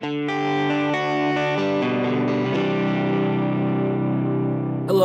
Hello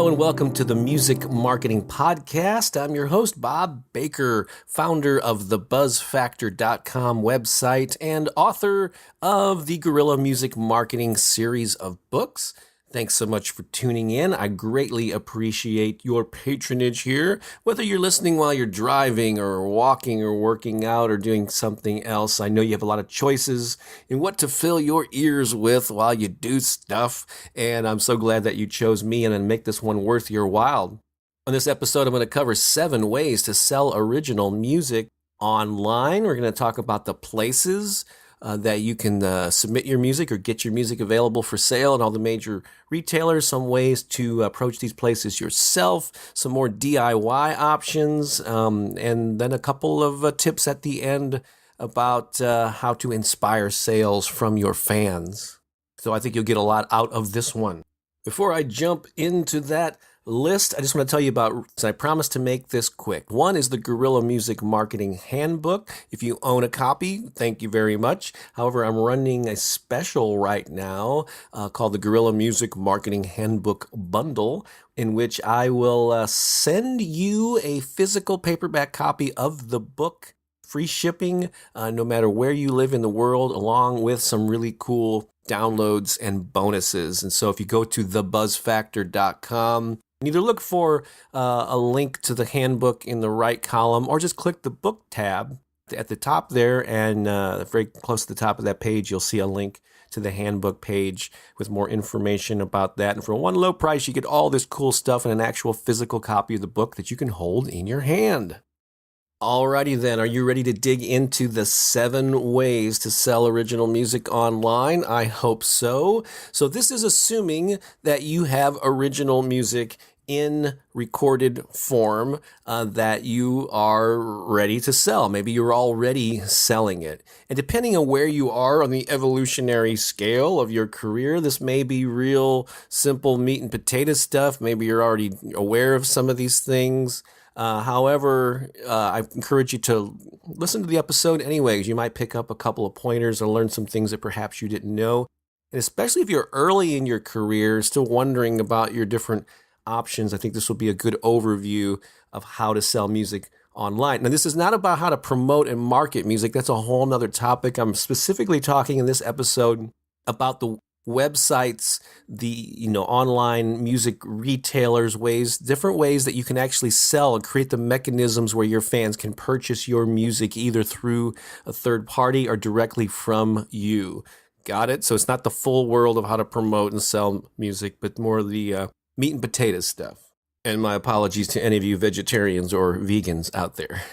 and welcome to the Music Marketing Podcast. I'm your host, Bob Baker, founder of the BuzzFactor.com website and author of the Guerrilla Music Marketing series of books. Thanks so much for tuning in. I greatly appreciate your patronage here. Whether you're listening while you're driving or walking or working out or doing something else, I know you have a lot of choices in what to fill your ears with while you do stuff. And I'm so glad that you chose me and make this one worth your while. On this episode, I'm going to cover 7 ways to sell original music online. We're going to talk about the places that you can submit your music or get your music available for sale and all the major retailers, some ways to approach these places yourself, some more DIY options, and then a couple of tips at the end about how to inspire sales from your fans. So I think you'll get a lot out of this one. Before I jump into that list, I just want to tell you about, I promised to make this quick. One is the Guerrilla Music Marketing Handbook. If you own a copy, thank you very much. However, I'm running a special right now called the Guerrilla Music Marketing Handbook Bundle, in which I will send you a physical paperback copy of the book, free shipping, no matter where you live in the world, along with some really cool downloads and bonuses. And so if you go to thebuzzfactor.com, either look for a link to the handbook in the right column or just click the book tab at the top there, and very close to the top of that page, you'll see a link to the handbook page with more information about that. And for one low price, you get all this cool stuff and an actual physical copy of the book that you can hold in your hand. Alrighty then, are you ready to dig into the 7 ways to sell original music online? I hope so. So this is assuming that you have original music in recorded form that you are ready to sell. Maybe you're already selling it. And depending on where you are on the evolutionary scale of your career, this may be real simple meat and potato stuff. Maybe you're already aware of some of these things. However, I encourage you to listen to the episode anyways. You might pick up a couple of pointers or learn some things that perhaps you didn't know. And especially if you're early in your career, still wondering about your different options, I think this will be a good overview of how to sell music online. Now, this is not about how to promote and market music. That's a whole nother topic. I'm specifically talking in this episode about the websites, the online music retailers, different ways that you can actually sell and create the mechanisms where your fans can purchase your music either through a third party or directly from you. Got it? So it's not the full world of how to promote and sell music, but more the meat and potatoes stuff. And my apologies to any of you vegetarians or vegans out there.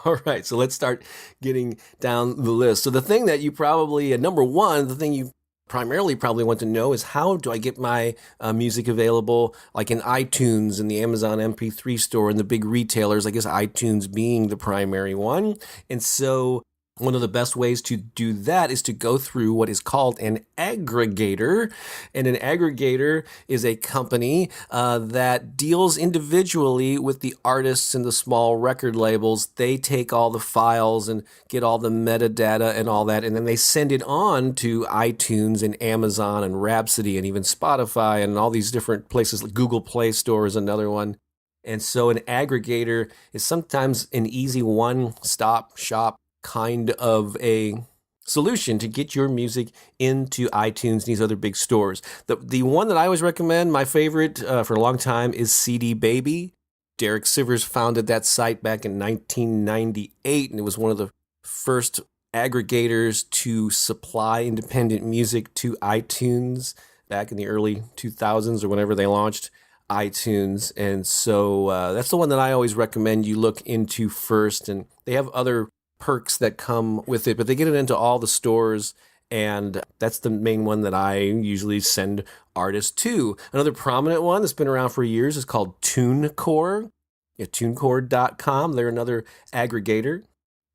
All right, so let's start getting down the list. So the thing that you probably, number one, the thing you primarily probably want to know is, how do I get my music available, like in iTunes and the Amazon MP3 store and the big retailers, I guess iTunes being the primary one. And so one of the best ways to do that is to go through what is called an aggregator. And an aggregator is a company that deals individually with the artists and the small record labels. They take all the files and get all the metadata and all that, and then they send it on to iTunes and Amazon and Rhapsody and even Spotify and all these different places. Like Google Play Store is another one. And so an aggregator is sometimes an easy one-stop shop kind of a solution to get your music into iTunes and these other big stores. The one that I always recommend, my favorite for a long time, is CD Baby. Derek Sivers founded that site back in 1998, and it was one of the first aggregators to supply independent music to iTunes back in the early 2000s or whenever they launched iTunes. And so that's the one that I always recommend you look into first. And they have other perks that come with it, but they get it into all the stores, and that's the main one that I usually send artists to. Another prominent one that's been around for years is called TuneCore. TuneCore.com. They're another aggregator.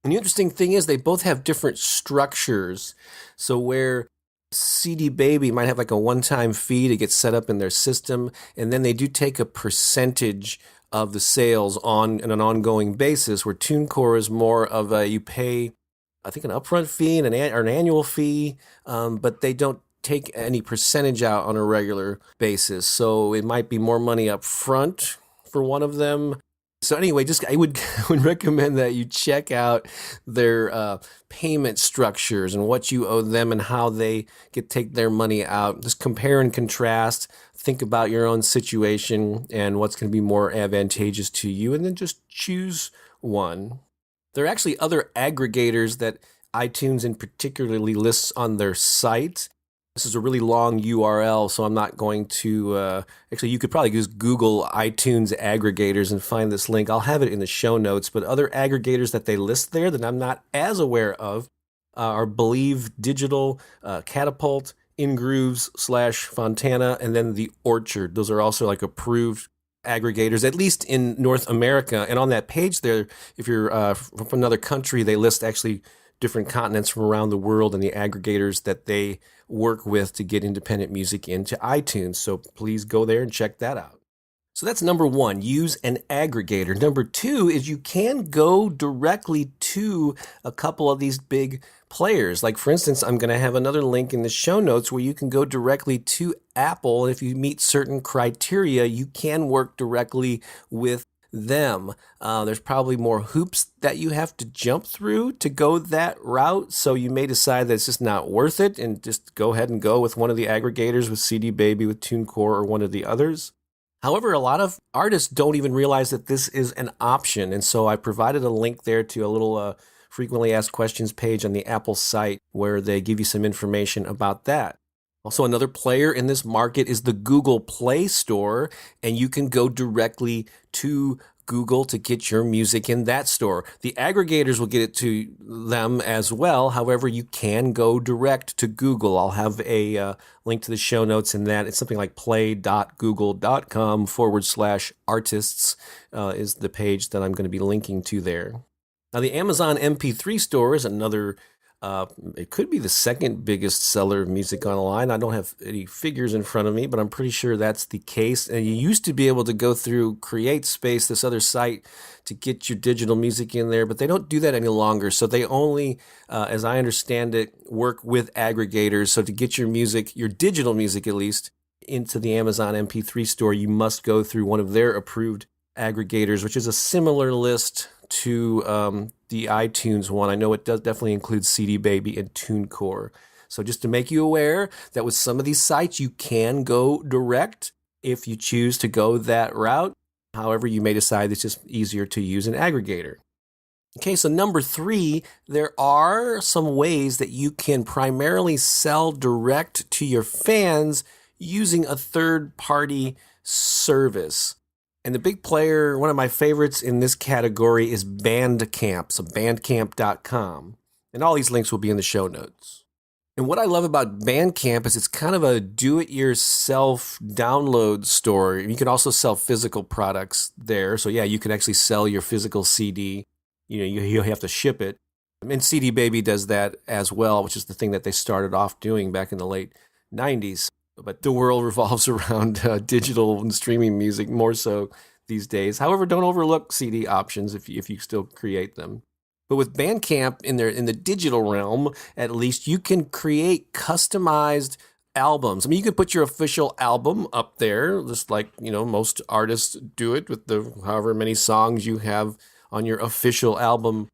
And the interesting thing is they both have different structures. So where CD Baby might have like a one-time fee to get set up in their system, and then they do take a percentage of the sales on an ongoing basis, where TuneCore is more of a, you pay I think, an upfront fee and or an annual fee, but they don't take any percentage out on a regular basis. So it might be more money up front for one of them. So anyway, I would recommend that you check out their payment structures and what you owe them and how they take their money out. Just compare and contrast. Think about your own situation and what's going to be more advantageous to you, and then just choose one. There are actually other aggregators that iTunes in particularly lists on their site. This is a really long URL, so I'm not going to... actually, you could probably just Google iTunes aggregators and find this link. I'll have it in the show notes, but other aggregators that they list there that I'm not as aware of are Believe Digital, Catapult, InGrooves / Fontana, and then The Orchard. Those are also like approved aggregators, at least in North America. And on that page there, if you're from another country, they list actually different continents from around the world and the aggregators that they work with to get independent music into iTunes. So please go there and check that out. So that's number one, use an aggregator. Number two is you can go directly to a couple of these big players. Like, for instance, I'm going to have another link in the show notes where you can go directly to Apple. And if you meet certain criteria, you can work directly with them. There's probably more hoops that you have to jump through to go that route. So you may decide that it's just not worth it and just go ahead and go with one of the aggregators, with CD Baby, with TuneCore, or one of the others. However, a lot of artists don't even realize that this is an option. And so I provided a link there to a little frequently asked questions page on the Apple site where they give you some information about that. Also, another player in this market is the Google Play Store, and you can go directly to Google to get your music in that store. The aggregators will get it to them as well. However, you can go direct to Google. I'll have a link to the show notes in that. It's something like play.google.com/artists is the page that I'm going to be linking to there. Now, the Amazon MP3 store is another it could be the second biggest seller of music online. I don't have any figures in front of me, but I'm pretty sure that's the case. And you used to be able to go through CreateSpace, this other site, to get your digital music in there, but they don't do that any longer. So they only, as I understand it, work with aggregators. So to get your music, your digital music at least, into the Amazon MP3 store, you must go through one of their approved aggregators, which is a similar list to the iTunes one. I know it does definitely include CD Baby and TuneCore. So just to make you aware that with some of these sites, you can go direct if you choose to go that route. However, you may decide it's just easier to use an aggregator. Okay, so number three, there are some ways that you can primarily sell direct to your fans using a third-party service. And the big player, one of my favorites in this category, is Bandcamp, so bandcamp.com. And all these links will be in the show notes. And what I love about Bandcamp is it's kind of a do-it-yourself download store. You can also sell physical products there. So yeah, you can actually sell your physical CD. You have to ship it. And CD Baby does that as well, which is the thing that they started off doing back in the late 90s. But the world revolves around digital and streaming music more so these days. However, don't overlook CD options if you still create them. But with Bandcamp in the digital realm, at least, you can create customized albums. I mean, you can put your official album up there, just like most artists do it with the however many songs you have on your official album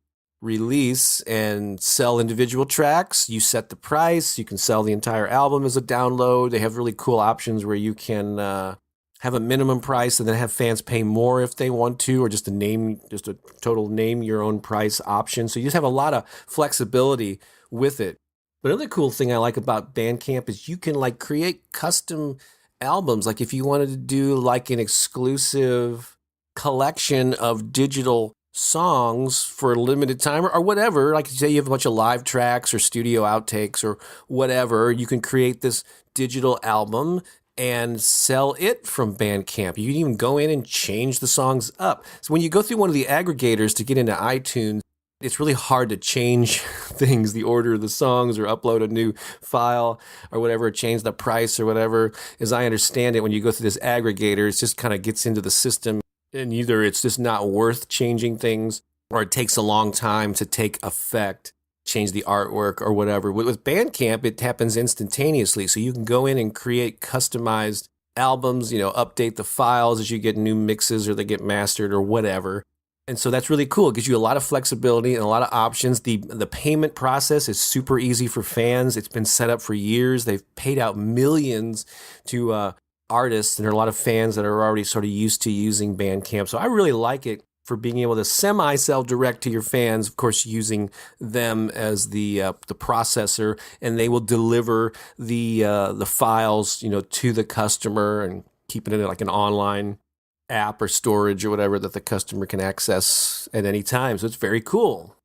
release, and sell individual tracks. You set the price. You can sell the entire album as a download. They have really cool options where you can have a minimum price and then have fans pay more if they want to, or just a total name your own price option. So you just have a lot of flexibility with it. But another cool thing I like about Bandcamp is you can create custom albums. Like if you wanted to do an exclusive collection of digital songs for a limited time or whatever, like say you have a bunch of live tracks or studio outtakes or whatever, you can create this digital album and sell it from Bandcamp. You can even go in and change the songs up. So when you go through one of the aggregators to get into iTunes, it's really hard to change things, the order of the songs, or upload a new file or whatever, change the price or whatever. As I understand it, when you go through this aggregator, it just kind of gets into the system. And either it's just not worth changing things, or it takes a long time to take effect. change the artwork or whatever. With Bandcamp, it happens instantaneously. So you can go in and create customized albums, update the files as you get new mixes or they get mastered or whatever. And so that's really cool. It gives you a lot of flexibility and a lot of options. The payment process is super easy for fans. It's been set up for years. They've paid out millions to artists, and there are a lot of fans that are already sort of used to using Bandcamp. So I really like it for being able to semi-sell direct to your fans, of course, using them as the processor, and they will deliver the files, to the customer and keeping it like an online app or storage or whatever that the customer can access at any time. So it's very cool.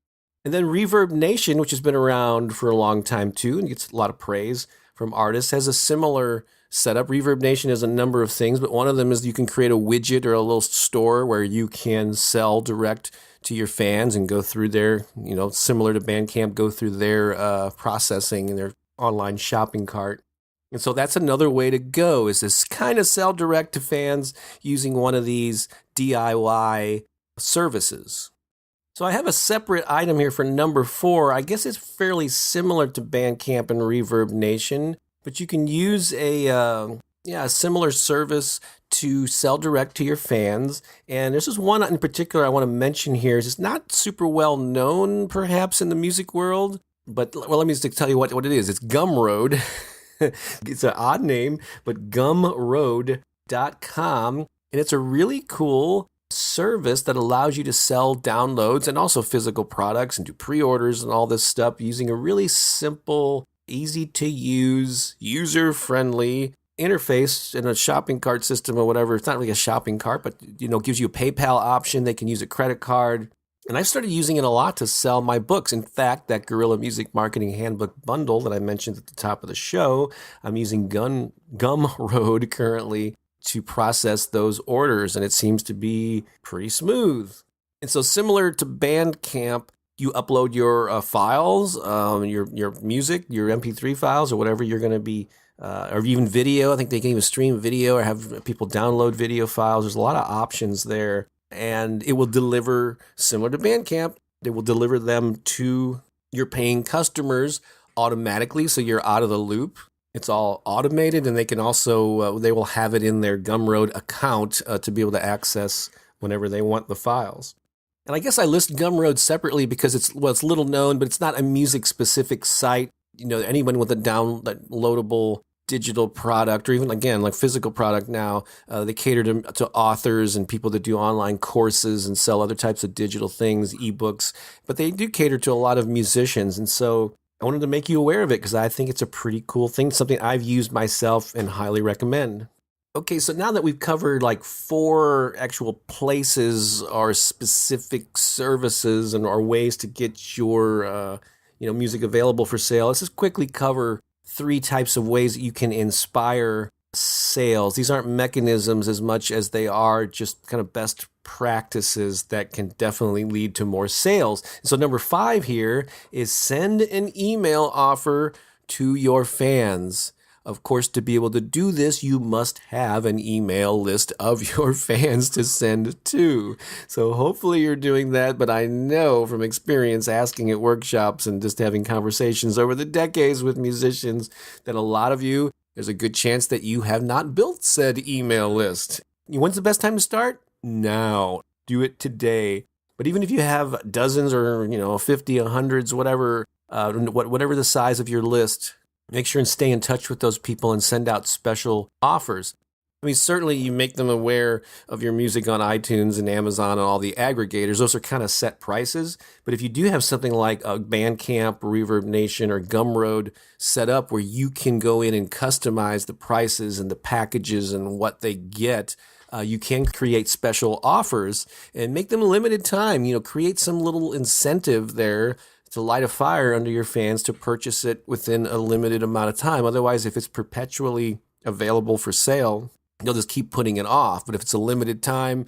And then Reverb Nation, which has been around for a long time too and gets a lot of praise from artists, has a similar setup. Reverb Nation is a number of things, but one of them is you can create a widget or a little store where you can sell direct to your fans and go through their, similar to Bandcamp, go through their processing and their online shopping cart. And so that's another way to go, is this kind of sell direct to fans using one of these DIY services. So I have a separate item here for number 4. I guess it's fairly similar to Bandcamp and Reverb Nation, but you can use a similar service to sell direct to your fans. And there's just one in particular I want to mention here. It's not super well known, perhaps, in the music world, but let me just tell you what it is. It's Gumroad. It's an odd name, but gumroad.com. And it's a really cool service that allows you to sell downloads and also physical products and do pre-orders and all this stuff using a really simple, easy to use, user-friendly interface in a shopping cart system or whatever. It's not really a shopping cart, but gives you a PayPal option. They can use a credit card. And I started using it a lot to sell my books. In fact, that Guerrilla Music Marketing Handbook bundle that I mentioned at the top of the show, I'm using Gumroad currently to process those orders, and it seems to be pretty smooth. And so similar to Bandcamp, you upload your files, your music, your MP3 files, or whatever you're going to be, or even video. I think they can even stream video or have people download video files. There's a lot of options there. And it will deliver, similar to Bandcamp, they will deliver them to your paying customers automatically, so you're out of the loop. It's all automated, and they can also, they will have it in their Gumroad account to be able to access whenever they want the files. And I guess I list Gumroad separately because it's little known, but it's not a music-specific site. Anyone with a downloadable digital product, or even, again, like physical product now, they cater to authors and people that do online courses and sell other types of digital things, ebooks, but they do cater to a lot of musicians. And so I wanted to make you aware of it because I think it's a pretty cool thing, something I've used myself and highly recommend. Okay, so now that we've covered like 4 actual places or specific services and or ways to get your music available for sale, let's just quickly cover 3 types of ways that you can inspire sales. These aren't mechanisms as much as they are just kind of best practices that can definitely lead to more sales. So number 5 here is send an email offer to your fans. Of course, to be able to do this, you must have an email list of your fans to send to. So hopefully you're doing that, but I know from experience asking at workshops and just having conversations over the decades with musicians that a lot of you, there's a good chance that you have not built said email list. When's the best time to start? Now. Do it today. But even if you have dozens or 50, hundreds, whatever the size of your list, make sure and stay in touch with those people and send out special offers. I mean, certainly you make them aware of your music on iTunes and Amazon and all the aggregators. Those are kind of set prices. But if you do have something like a Bandcamp, Reverb Nation, or Gumroad set up where you can go in and customize the prices and the packages and what they get, you can create special offers and make them limited time. Create some little incentive there to light a fire under your fans to purchase it within a limited amount of time. Otherwise, if it's perpetually available for sale, you'll just keep putting it off. But if it's a limited time,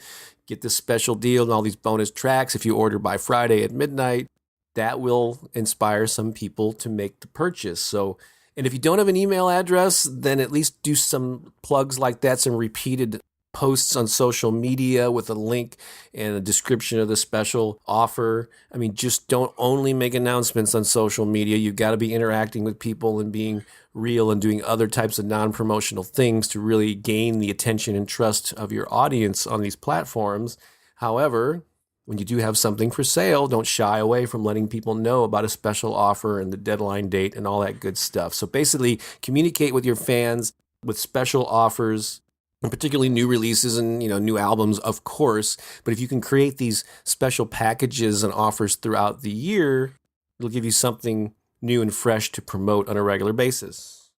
get this special deal and all these bonus tracks. If you order by Friday at midnight, that will inspire some people to make the purchase. So, and if you don't have an email address, then at least do some plugs like that, some repeated posts on social media with a link and a description of the special offer. I mean, just don't only make announcements on social media. You've got to be interacting with people and being real and doing other types of non-promotional things to really gain the attention and trust of your audience on these platforms. However, when you do have something for sale, don't shy away from letting people know about a special offer and the deadline date and all that good stuff. So basically, communicate with your fans with special offers, and particularly new releases and new albums, of course. But if you can create these special packages and offers throughout the year, it'll give you something new and fresh to promote on a regular basis.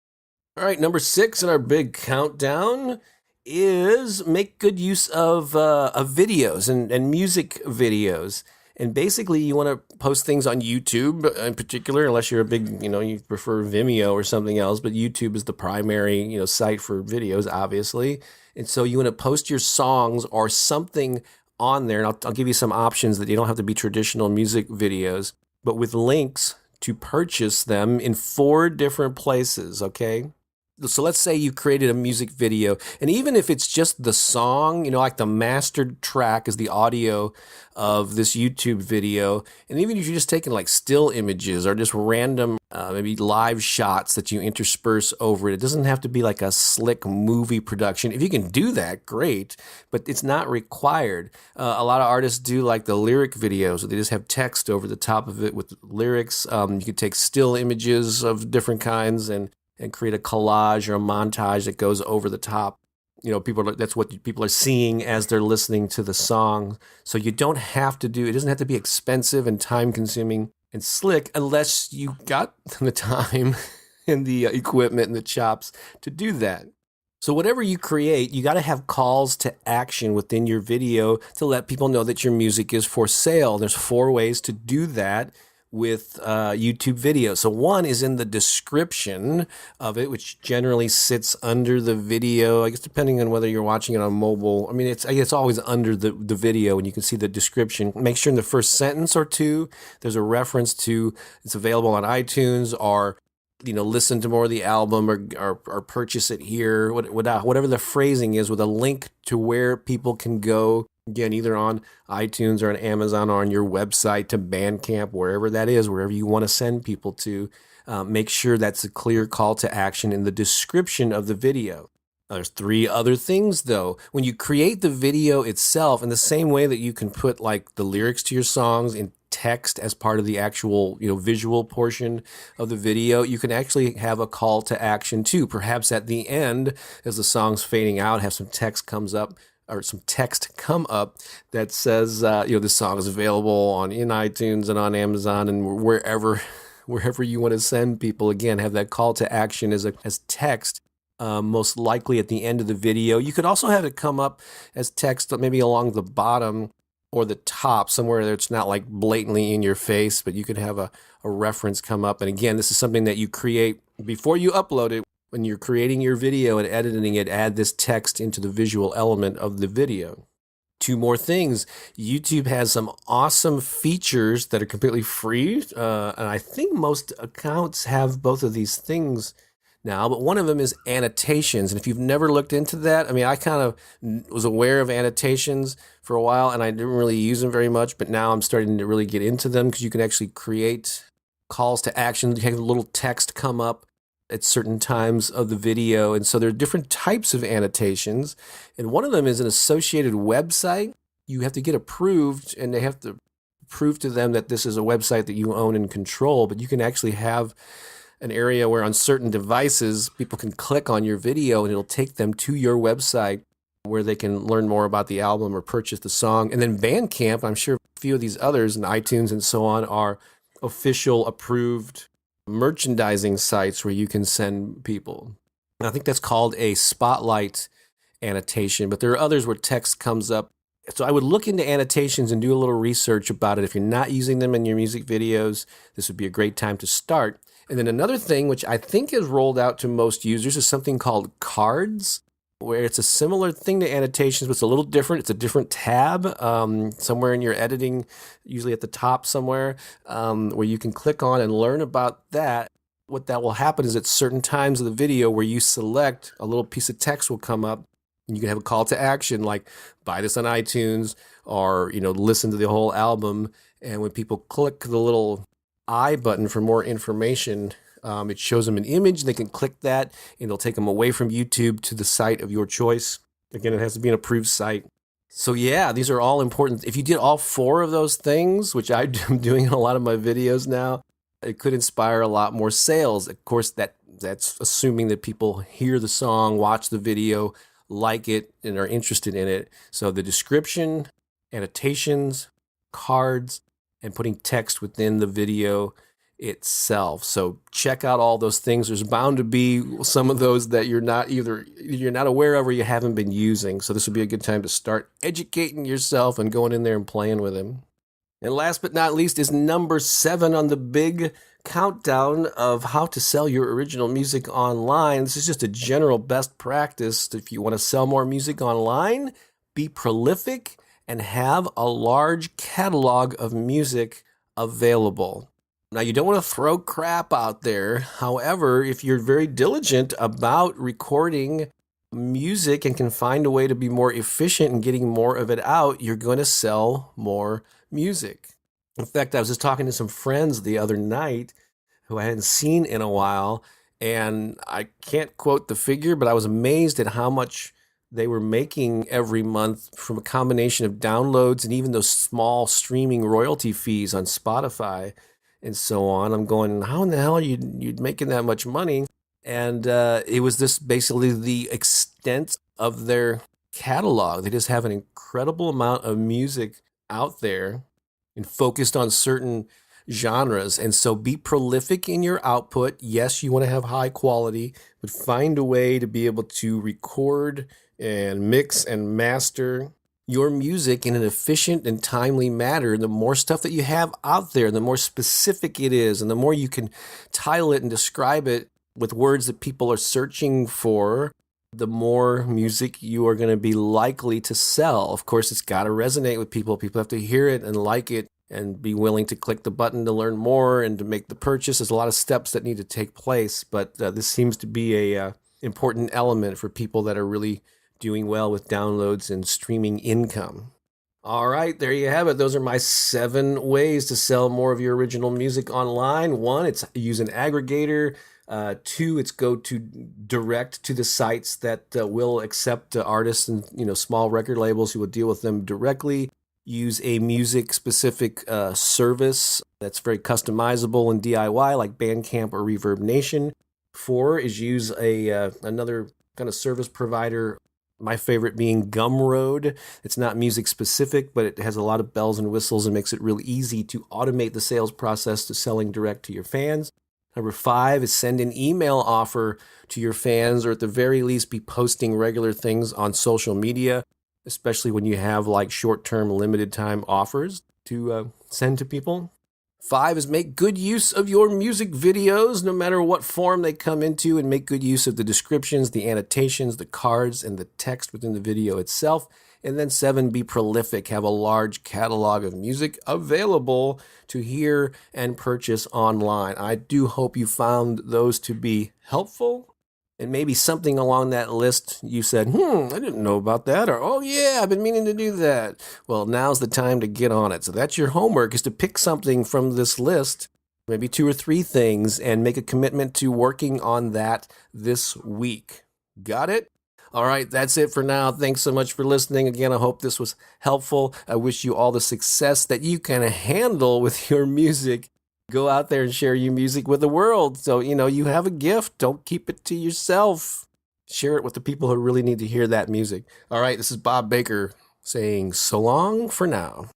All right, number 6 in our big countdown is make good use of videos and music videos. And basically, you want to post things on YouTube in particular, unless you're a big, you prefer Vimeo or something else. But YouTube is the primary, site for videos, obviously. And so you want to post your songs or something on there. And I'll give you some options that you don't have to be traditional music videos, but with links to purchase them in 4 different places, okay? So let's say you created a music video, and even if it's just the song, like the mastered track is the audio of this YouTube video, and even if you're just taking like still images or just random maybe live shots that you intersperse over it, it doesn't have to be like a slick movie production. If you can do that, great, but it's not required. A lot of artists do like the lyric videos, where they just have text over the top of it with lyrics. You could take still images of different kinds and create a collage or a montage that goes over the top. That's what people are seeing as they're listening to the song. So you don't have to it doesn't have to be expensive and time consuming and slick unless you got the time and the equipment and the chops to do that. So whatever you create, you got to have calls to action within your video to let people know that your music is for sale. There's 4 ways to do that with YouTube video. So one is in the description of it, which generally sits under the video. I guess depending on whether you're watching it on mobile. I mean, it's always under the video, and you can see the description. Make sure in the first sentence or 2, there's a reference to it's available on iTunes, or listen to more of the album, or purchase it here. Whatever the phrasing is, with a link to where people can go. Again, either on iTunes or on Amazon or on your website to Bandcamp, wherever that is, wherever you want to send people to. Make sure that's a clear call to action in the description of the video. There's 3 other things, though. When you create the video itself, in the same way that you can put like the lyrics to your songs in text as part of the actual visual portion of the video, you can actually have a call to action too. Perhaps at the end, as the song's fading out, have some text come up that says, this song is available in iTunes and on Amazon and wherever you want to send people. Again, have that call to action as text, most likely at the end of the video. You could also have it come up as text, maybe along the bottom or the top, somewhere that it's not like blatantly in your face, but you could have a reference come up. And again, this is something that you create before you upload it. When you're creating your video and editing it, add this text into the visual element of the video. 2 more things. YouTube has some awesome features that are completely free. And I think most accounts have both of these things now, but one of them is annotations. And if you've never looked into that, I mean, I kind of was aware of annotations for a while and I didn't really use them very much, but now I'm starting to really get into them because you can actually create calls to action. You have a little text come up at certain times of the video. And so there are different types of annotations. And one of them is an associated website. You have to get approved, and they have to prove to them that this is a website that you own and control. But you can actually have an area where on certain devices, people can click on your video and it'll take them to your website where they can learn more about the album or purchase the song. And then Bandcamp, I'm sure a few of these others, and iTunes and so on, are official approved merchandising sites where you can send people. And I think that's called a spotlight annotation, but there are others where text comes up. So I would look into annotations and do a little research about it. If you're not using them in your music videos, this would be a great time to start. And then another thing, which I think is rolled out to most users, is something called cards, where it's a similar thing to annotations, but it's a little different. It's a different tab somewhere in your editing, usually at the top somewhere, where you can click on and learn about that. What that will happen is at certain times of the video where you select, a little piece of text will come up And you can have a call to action like buy this on iTunes or, listen to the whole album. And when people click the little I button for more information, it shows them an image. They can click that and it'll take them away from YouTube to the site of your choice. Again, it has to be an approved site. So yeah, these are all important. If you did all 4 of those things, which I'm doing in a lot of my videos now, it could inspire a lot more sales. Of course, that's assuming that people hear the song, watch the video, like it, and are interested in it. So the description, annotations, cards, and putting text within the video itself. So check out all those things. There's bound to be some of those that you're not aware of or you haven't been using. So this would be a good time to start educating yourself and going in there and playing with them. And last but not least is number 7 on the big countdown of how to sell your original music online. This is just a general best practice. If you want to sell more music online, be prolific and have a large catalog of music available. Now, you don't want to throw crap out there. However, if you're very diligent about recording music and can find a way to be more efficient in getting more of it out, you're going to sell more music. In fact, I was just talking to some friends the other night who I hadn't seen in a while, and I can't quote the figure, but I was amazed at how much they were making every month from a combination of downloads and even those small streaming royalty fees on Spotify and so on. I'm going, how in the hell are you making that much money? And it was this basically the extent of their catalog. They just have an incredible amount of music out there and focused on certain genres. And so be prolific in your output. Yes, you want to have high quality, but find a way to be able to record and mix and master your music in an efficient and timely manner. The more stuff that you have out there, the more specific it is, and the more you can title it and describe it with words that people are searching for, the more music you are going to be likely to sell. Of course, it's got to resonate with people. People have to hear it and like it and be willing to click the button to learn more and to make the purchase. There's a lot of steps that need to take place, but this seems to be a important element for people that are really doing well with downloads and streaming income. All right, there you have it. Those are my 7 ways to sell more of your original music online. 1, it's use an aggregator. 2, it's go to direct to the sites that will accept artists and small record labels who will deal with them directly. Use a music-specific service that's very customizable and DIY, like Bandcamp or Reverb Nation. 4 is use another kind of service provider. My favorite being Gumroad. It's not music specific, but it has a lot of bells and whistles and makes it really easy to automate the sales process to selling direct to your fans. Number 5 is send an email offer to your fans, or at the very least be posting regular things on social media, especially when you have like short-term limited time offers to send to people. 5 is make good use of your music videos, no matter what form they come into, and make good use of the descriptions, the annotations, the cards, and the text within the video itself. And then 7, be prolific. Have a large catalog of music available to hear and purchase online. I do hope you found those to be helpful. And maybe something along that list you said, I didn't know about that. Or, oh yeah, I've been meaning to do that. Well, now's the time to get on it. So that's your homework, is to pick something from this list, maybe 2 or 3 things, and make a commitment to working on that this week. Got it? All right, that's it for now. Thanks so much for listening. Again, I hope this was helpful. I wish you all the success that you can handle with your music. Go out there and share your music with the world. So, you have a gift. Don't keep it to yourself. Share it with the people who really need to hear that music. All right, this is Bob Baker saying so long for now.